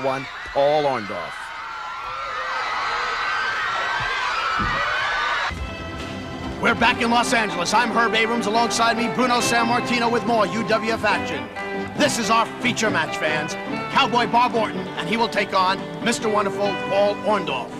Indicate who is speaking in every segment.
Speaker 1: One, Paul Orndorff. We're back in Los Angeles. I'm Herb Abrams. Alongside me, Bruno Sammartino with more UWF action. This is our feature match, fans. Cowboy Bob Orton, and he will take on Mr. Wonderful Paul Orndorff.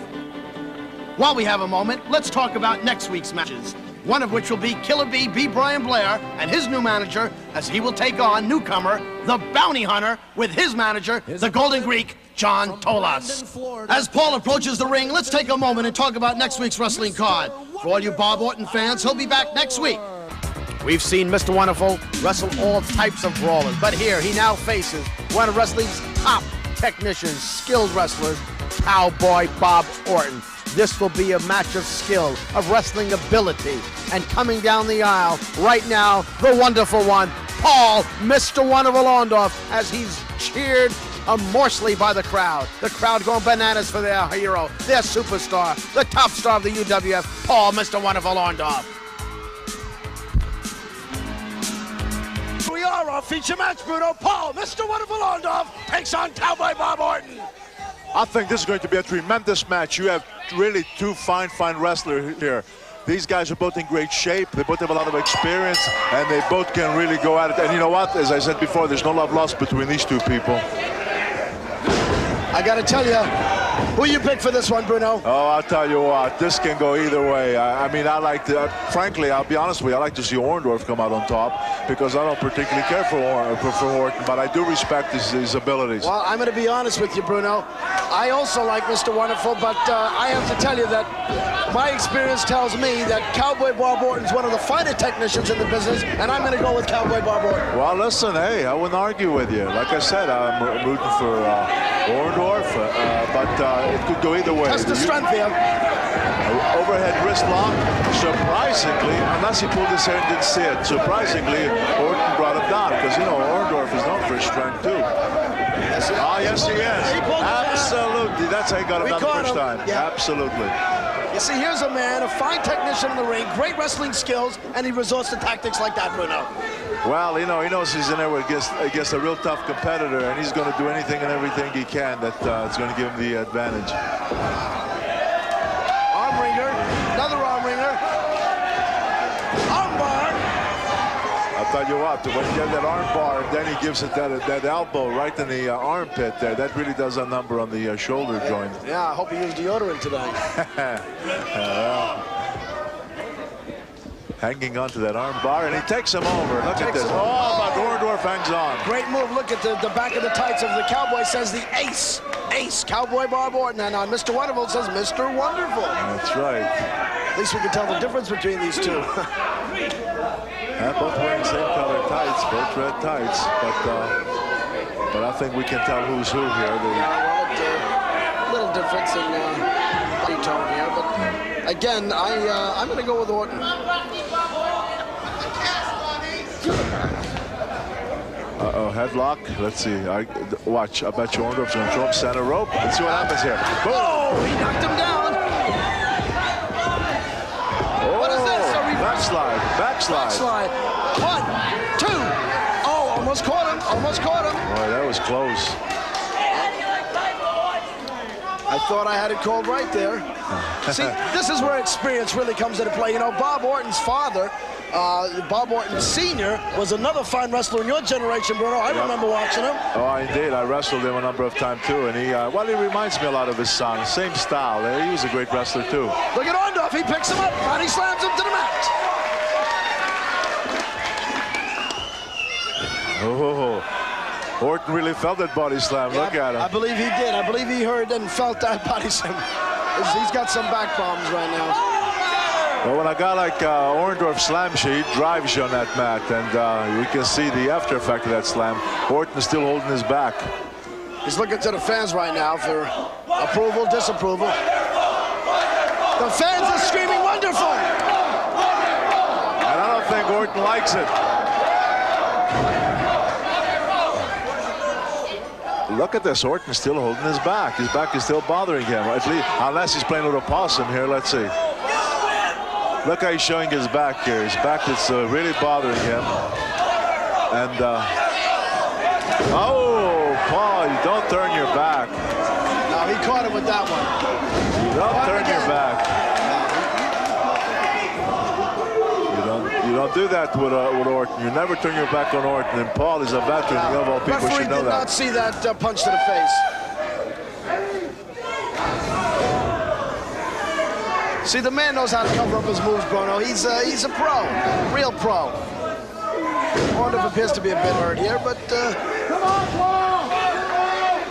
Speaker 1: While we have a moment, let's talk about next week's matches. One of which will be Killer B. Brian Blair, and his new manager, as he will take on newcomer, the Bounty Hunter, with his manager, the Golden Greek, John Tolas. As Paul approaches the ring, let's take a moment and talk about next week's wrestling card. For all you Bob Orton fans, he'll be back next week. We've seen Mr. Wonderful wrestle all types of brawlers, but here he now faces one of wrestling's top technicians, skilled wrestlers, Cowboy Bob Orton. This will be a match of skill, of wrestling ability. And coming down the aisle right now, the wonderful one, Paul, Mr. Wonderful Orndorff, as he's cheered amorphously by the crowd. The crowd going bananas for their hero, their superstar, the top star of the UWF, Paul, Mr. Wonderful Orndorff. Here we are, our feature match, Bruno. Paul, Mr. Wonderful Orndorff takes on Cowboy Bob Orton.
Speaker 2: I think this is going to be a tremendous match. You have really two fine wrestlers here. These guys are both in great shape. They both have a lot of experience, and they both can really go at it. And you know what? As I said before, there's no love lost between these two people.
Speaker 1: I got to tell you, who you pick for this one, Bruno?
Speaker 2: Oh, I'll tell you what, this can go either way. I mean, I like to, frankly, I'll be honest with you, I like to see Orndorff come out on top because I don't particularly care for Orton, but I do respect his abilities.
Speaker 1: Well, I'm going to be honest with you, Bruno. I also like Mr. Wonderful, but I have to tell you that my experience tells me that Cowboy Bob Orton's one of the finest technicians in the business, and I'm going to go with Cowboy Bob Orton.
Speaker 2: Well, listen, hey, I wouldn't argue with you. Like I said, I'm rooting for Orndorff, but it could go either way.
Speaker 1: Test the strength here.
Speaker 2: Overhead wrist lock. Surprisingly, unless he pulled his hair and didn't see it, surprisingly, Orton brought him down because, you know, Orndorff is known for his strength, too. Yes, he is. Absolutely. That's how he got him down the first time. Yeah. Absolutely.
Speaker 1: You see, here's a man, a fine technician in the ring, great wrestling skills, and he resorts to tactics like that, Bruno.
Speaker 2: Well, you know, he knows he's in there against a real tough competitor, and he's going to do anything and everything he can that's going to give him the advantage.
Speaker 1: Arm wringer, another arm wringer. Arm bar.
Speaker 2: I'll tell you what, when you get that arm bar, and then he gives it that elbow right in the armpit there, that really does a number on the shoulder joint.
Speaker 1: Yeah, I hope he used deodorant tonight.
Speaker 2: Hanging onto that arm bar, and he takes him over. Look at this. Oh, but Orndorff hangs on.
Speaker 1: Great move. Look at the back of the tights of the Cowboy says the ace. Ace, Cowboy Bob Orton. And on Mr. Wonderful says Mr. Wonderful.
Speaker 2: That's right.
Speaker 1: At least we can tell the difference between these two.
Speaker 2: Both wearing same color tights, both red tights, but I think we can tell who's who here.
Speaker 1: A little difference in body tone here, but again, I'm going to go with Orton.
Speaker 2: Uh-oh, headlock. Let's see. Watch. I bet you Orndorff's going to throw him center rope. Let's see what happens here. Boom.
Speaker 1: Oh, he knocked him down.
Speaker 2: Oh,
Speaker 1: what is this?
Speaker 2: Backslide.
Speaker 1: Backslide. 1, 2. Oh, almost caught him. Almost caught him.
Speaker 2: Boy, that was close.
Speaker 1: I thought I had it called right there. See, this is where experience really comes into play. You know, Bob Orton's father, Bob Orton Sr., was another fine wrestler in your generation, Bruno. I remember watching him.
Speaker 2: Oh, indeed. I wrestled him a number of times, too. And he reminds me a lot of his son. Same style. He was a great wrestler, too.
Speaker 1: Look at Orndorff. He picks him up. Body slams him to the mat.
Speaker 2: Oh, Orton really felt that body slam.
Speaker 1: Yeah,
Speaker 2: look at him.
Speaker 1: I believe he did. I believe he heard and felt that body slam. He's got some back problems right now.
Speaker 2: Well, when a guy like Orndorff slams you, he drives you on that mat, and you can see the after effect of that slam. Orton's still holding his back.
Speaker 1: He's looking to the fans right now for approval, disapproval. The fans are screaming wonderful.
Speaker 2: And I don't think Orton likes it. Look at this, Orton's still holding his back. His back is still bothering him, at least, unless he's playing a little possum here. Let's see. Look how he's showing his back here. His back is really bothering him. And, oh, Paul, you don't turn your back.
Speaker 1: No, he caught him with that one.
Speaker 2: You don't turn your back. You don't do that with Orton. You never turn your back on Orton. And Paul is a veteran. You of all people should know that.
Speaker 1: Referee did not see that punch to the face. See, the man knows how to cover up his moves, Bruno. He's a pro, real pro. Orndorff appears to be a bit hurt here, but...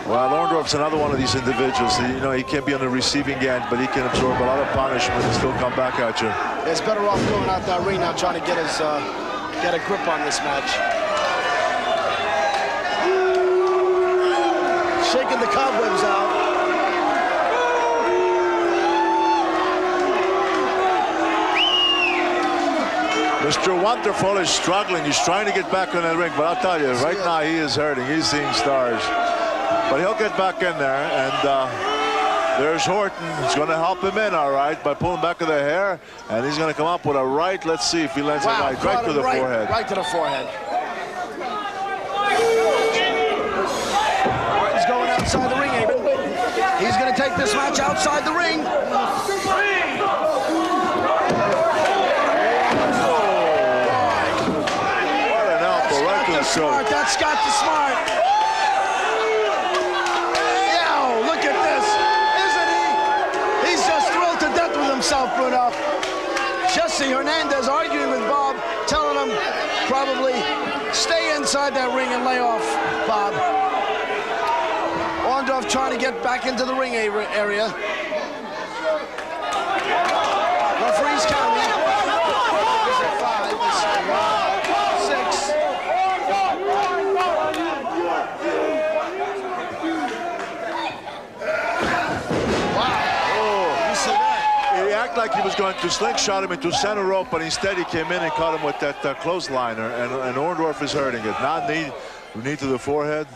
Speaker 2: Well, Orndorff's another one of these individuals. You know, he can be on the receiving end, but he can absorb a lot of punishment and still come back at you.
Speaker 1: He's better off going out that ring now, trying to get a grip on this match. Shaking the cobwebs out.
Speaker 2: Mr. Wonderful is struggling. He's trying to get back on that ring, but I'll tell you, right now he is hurting. He's seeing stars. But he'll get back in there, and there's Orton. He's going to help him in, all right, by pulling back of the hair, and he's going to come up with a right. Let's see if he lands a right to the forehead.
Speaker 1: Right to the forehead. Orton's going outside the ring, Abel. He's going to take this match outside the ring. Smart. That's Scott the Smart. Yo, look at this. Isn't he? He's just thrilled to death with himself, Bruno. Jesse Hernandez arguing with Bob, telling him probably stay inside that ring and lay off, Bob. Orndorff trying to get back into the ring area. Referee's counting. Is it 5? 6.
Speaker 2: Like he was going to slingshot him into center rope, but instead he came in and caught him with that clothesliner, and Orndorff is hurting it. Not knee to the forehead.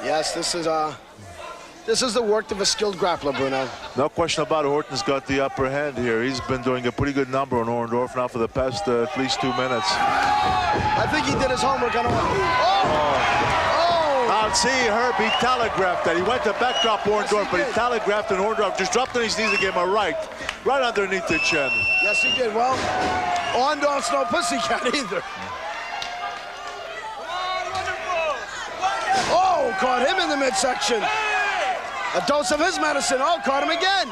Speaker 1: Yes, this is the work of a skilled grappler, Bruno.
Speaker 2: No question about it. Orton's got the upper hand here. He's been doing a pretty good number on Orndorff now for the past at least 2 minutes.
Speaker 1: I think he did his homework on
Speaker 2: Now see, Herb, he telegraphed that. He went to backdrop Orndorff, but he telegraphed, and Orndorff just dropped on his knees and gave him a right underneath the chin.
Speaker 1: Yes, he did. Well, Orndorff's no pussycat either. Oh, caught him in the midsection. A dose of his medicine. Oh, caught him again.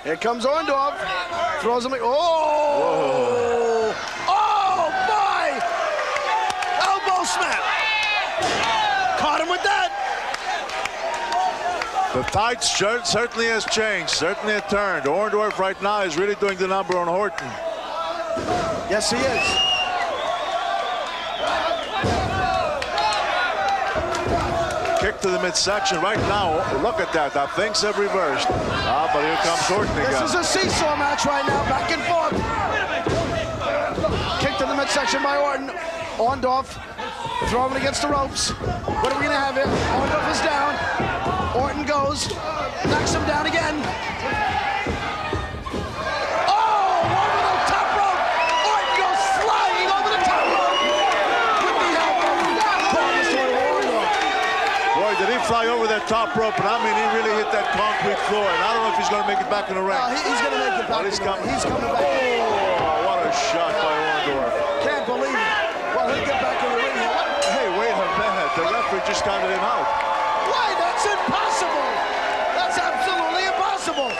Speaker 1: Here comes Orndorff. Throws him. Oh! Whoa. Oh, boy! Elbow smack. Caught him with that.
Speaker 2: The tide certainly has changed, certainly a turned. Orndorff right now is really doing the number on Orton.
Speaker 1: Yes, he is.
Speaker 2: Kick to the midsection right now. Look at that. Things have reversed. But here comes Orton again.
Speaker 1: This is a seesaw match right now, back and forth. Kick to the midsection by Orton. Orndorff throwing against the ropes. What are we going to have here? Orndorff is down. Orton goes, knocks him down again. Oh, over the top rope. Orton goes flying over the top rope. With the elbow.
Speaker 2: Boy, did he fly over that top rope, and I mean, he really hit that concrete floor, and I don't know if he's going to make it back in the ring.
Speaker 1: He's going to make it back in the ring. He's coming back.
Speaker 2: Oh, what a shot by Orndorff.
Speaker 1: Can't believe it. Well, he'll get back in the ring here.
Speaker 2: Hey, wait a minute. The referee just counted him out.
Speaker 1: Why? That's impossible. That's absolutely impossible.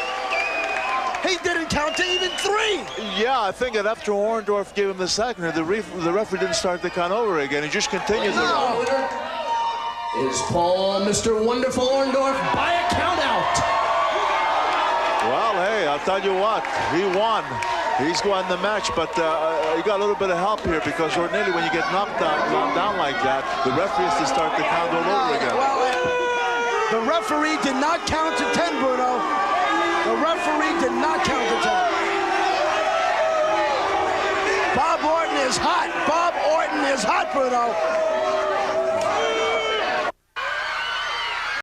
Speaker 1: He didn't count to even 3.
Speaker 2: Yeah, I think that after Orndorff gave him the second, the referee didn't start the count over again. He just continued.
Speaker 3: The winner is Paul, Mr. Wonderful Orndorff, by a count out.
Speaker 2: Well, hey, I'll tell you what. He won. He's won the match, but you got a little bit of help here because ordinarily when you get knocked down like that, the referee has to start the count all over again.
Speaker 1: Well, the referee did not count to 10, Bruno. The referee did not count to 10. Bob Orton is hot. Bob Orton is hot, Bruno.